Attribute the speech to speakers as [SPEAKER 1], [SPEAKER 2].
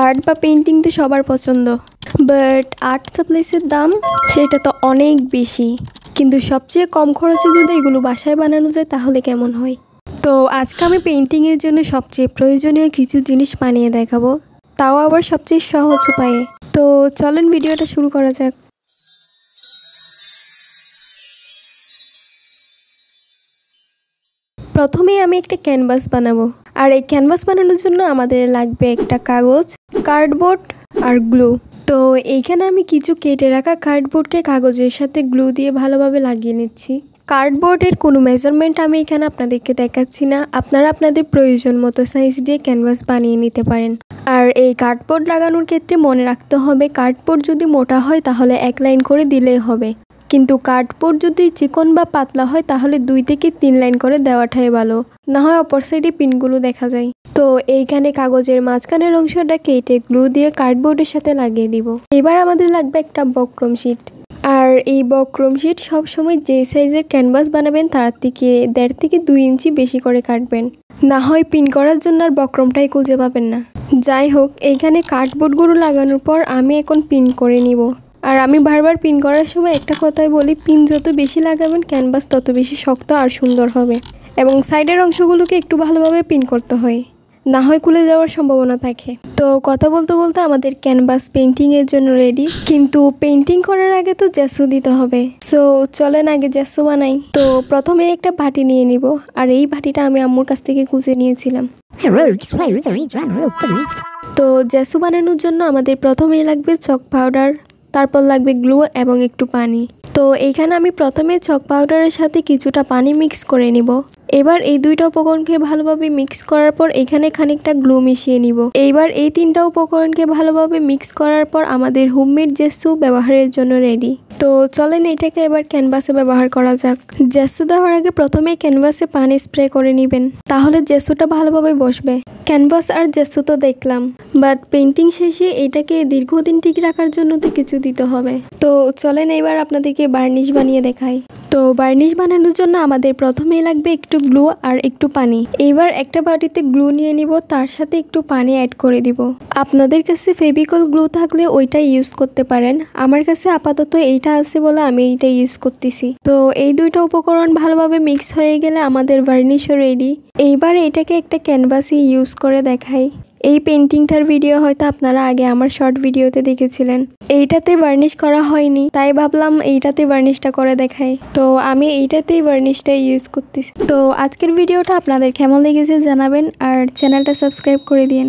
[SPEAKER 1] Art বা painting তো সবার পছন্দ, বাট আর্ট সাপ্লাইসের দাম সেটা তো অনেক বেশি। কিন্তু সবচেয়ে কম খরচে যদি এগুলো বাসায় বানানো যায় তাহলে কেমন হয়। তো আজকে আমি পেইন্টিংয়ের জন্য সবচেয়ে প্রয়োজনীয় কিছু জিনিস বানিয়ে দেখাবো, তাও আবার সবচেয়ে সহজ উপায়ে। তো চলেন ভিডিওটা শুরু করা যাক। প্রথমেই আমি একটা ক্যানভাস বানাবো, আর এই ক্যানভাস বানানোর জন্য আমাদের লাগবে একটা কাগজ, কার্ডবোর্ড আর গ্লু। তো এইখানে আমি কিছু কেটে রাখা কার্ডবোর্ডকে কাগজের সাথে গ্লু দিয়ে ভালোভাবে লাগিয়ে নিচ্ছি। কার্ডবোর্ডের কোনো মেজারমেন্ট আমি এখানে আপনাদেরকে দেখাচ্ছি না, আপনারা আপনাদের প্রয়োজন মতো সাইজ দিয়ে ক্যানভাস বানিয়ে নিতে পারেন। আর এই কার্ডবোর্ড লাগানোর ক্ষেত্রে মনে রাখতে হবে, কার্ডবোর্ড যদি মোটা হয় তাহলে এক লাইন করে দিলেই হবে, কিন্তু কার্ডবোর্ড যদি চিকন বা পাতলা হয় তাহলে 2 থেকে 3 লাইন করে দেওয়াটাই ভালো, না হয় অপর সাইডে পিনগুলো দেখা যায়। তো এইখানে কাগজের মাঝখানের অংশটা কেটে গ্লু দিয়ে কার্ডবোর্ডের সাথে লাগিয়ে দিব। এবার আমাদের লাগবে একটা বক্রম শিট, আর এই বক্রম শিট সবসময় যে সাইজের ক্যানভাস বানাবেন তার থেকে 1.5 থেকে 2 ইঞ্চি বেশি করে কাটবেন, না হয় পিন করার জন্য আর বক্রমটাই খুঁজে পাবেন না। যাই হোক, এইখানে কার্ডবোর্ডগুলো লাগানোর পর আমি এখন পিন করে নিব। আর আমি বারবার পিন করার সময় একটা কথাই বলি, পিন যত বেশি লাগাবেন ক্যানভাস তত বেশি শক্ত আর সুন্দর হবে, এবং সাইডের অংশগুলোকে একটু ভালোভাবে পিন করতে হয়, না হয় খুলে যাওয়ার সম্ভাবনা থাকে। তো কথা বলতে বলতে আমাদের ক্যানভাস পেইন্টিংয়ের জন্য রেডি, কিন্তু পেইন্টিং করার আগে তো জেসু দিতে হবে। সো চলেন আগে জেসু বানাই। তো প্রথমে একটা বাটি নিয়ে নিব, আর এই বাটিটা আমি আম্মুর কাছ থেকে খুঁজে নিয়েছিলাম। তো জেসু বানানোর জন্য আমাদের প্রথমেই লাগবে চক পাউডার, তারপর লাগবে গ্লু এবং একটু পানি। তো এইখানে আমি প্রথমে চক পাউডারের সাথে কিছুটা পানি মিক্স করে নিব। এবার এই দুইটা উপকরণকে ভালোভাবে মিক্স করার পর এখানে খানিকটা গ্লু মিশিয়ে নিব। এইবার এই 3টা উপকরণকে ভালোভাবে মিক্স করার পর আমাদের হোমমেড জেসু ব্যবহারের জন্য রেডি। তো চলেন এটাকে এবার ক্যানভাসে ব্যবহার করা যাক। জেসু দেওয়ার আগে প্রথমে ক্যানভাসে পানি স্প্রে করে নেবেন, তাহলে জেসুটা ভালোভাবে বসবে। ক্যানভাস আর জেসু তো দেখলাম, বাট পেইন্টিং শেষে এটাকে দীর্ঘদিন ঠিক রাখার জন্য তো কিছু দিতে হবে। তো চলেন এবার আপনাদেরকে বার্নিশ বানিয়ে দেখাই। তো বার্নিশ বানানোর জন্য আমাদের প্রথমেই লাগবে একটু গ্লু আর একটু পানি। এবার একটা বাটিতে গ্লু নিয়ে নিব, তার সাথে একটু পানি অ্যাড করে দিব। আপনাদের কাছে ফেভিকল গ্লু থাকলে ওইটা ইউজ করতে পারেন, আমার কাছে আপাতত এইটা আছে বলে আমি এইটা ইউজ করতেছি। তো এই দুইটা উপকরণ ভালোভাবে মিক্স হয়ে গেলে আমাদের বার্নিশও রেডি। এইবার এটাকে একটা ক্যানভাসে ইউজ করে দেখাই। এই পেইন্টিংটার ভিডিও হয়তো আপনারা আগে আমার শর্ট ভিডিওতে দেখেছিলেন। এইটাতে বার্নিশ করা হয়নি, তাই ভাবলাম এইটাতে বার্নিশটা করে দেখাই। তো আমি এইটাতেই বার্নিশটা ইউজ করতেছি। তো আজকের ভিডিওটা আপনাদের কেমন লেগেছে জানাবেন, আর চ্যানেলটা সাবস্ক্রাইব করে দিন।